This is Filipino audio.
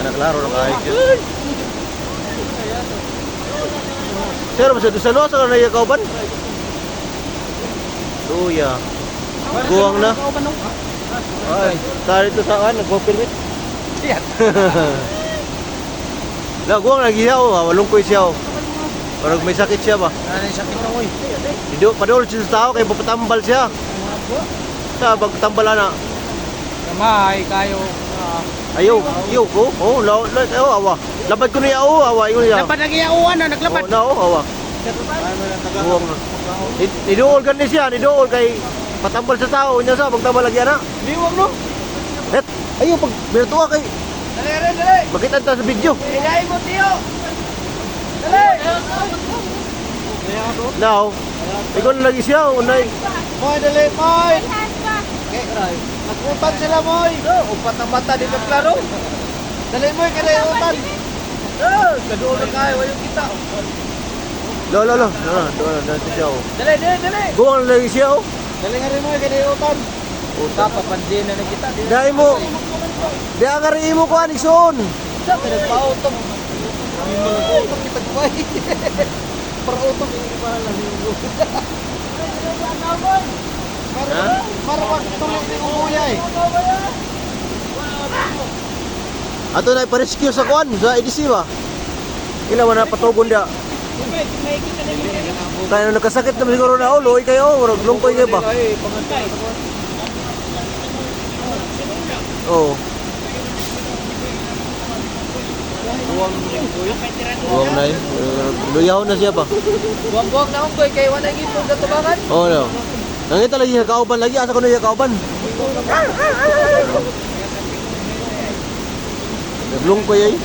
Naklaro ng kahit yun. Sir, masyado sa luwa sa kanaya kauban? Luya. Guwang na. Ay, tari ito sa kan, nagpo-permit. Guwang lagi siya, walungkoy siya. Parang may sakit siya ba? Ano yung sakit na mo eh? Padol siya sa tao, kaya papatambal siya. Sa pagtambal na. Kamay, kayo. Ayaw, ayaw ko. Awa. Labad ko niya, awa. Dapat lagi yauan na, naglapad. Awa. Buwang na. Nidool ka ni siya, nidool kay patambal sa tao. Niya sa, pagtambal lagi na. Liwag no? Ayaw, pag binatuwa kay. Dali. Makita ta sa video. Ilayin mo, Tiyo. Dali. Now, ikaw na lagi siya, unay. Moy, dali, Moy. Nag-utan sila, Moy. Upat ang mata dito, klaro. Dali, Moy, kada utan. Kadoon na kayo, wayong kita. Lo. Dito siya. Dali. Buwang na lagi siya. Dali nga rin, Moy, kada utan. Papansin na kita. Dahil mo. Di ang ariin mo ko, Anison. Sa pinagpa-autom. Kami mo nag-autom, kitagpay. Para-autom, hindi pa nalinggo. Para wag tuloy ni umuya eh. Ato na ipa-rescue sa kuan, sa EDC ba? Kailan mo na patugon dia. Kaya na nagkasakit naman siguro na ulo, kayo, lungkoy kayo ba? Oo. Buwang na eh. Luyaw na siya ba? Buwang-buwang na unggoy, kay wala gipong katubangan. Oo no. Nangita lagi sa kauban lagi, asa ko na yung kauban. Naglungkoy eh.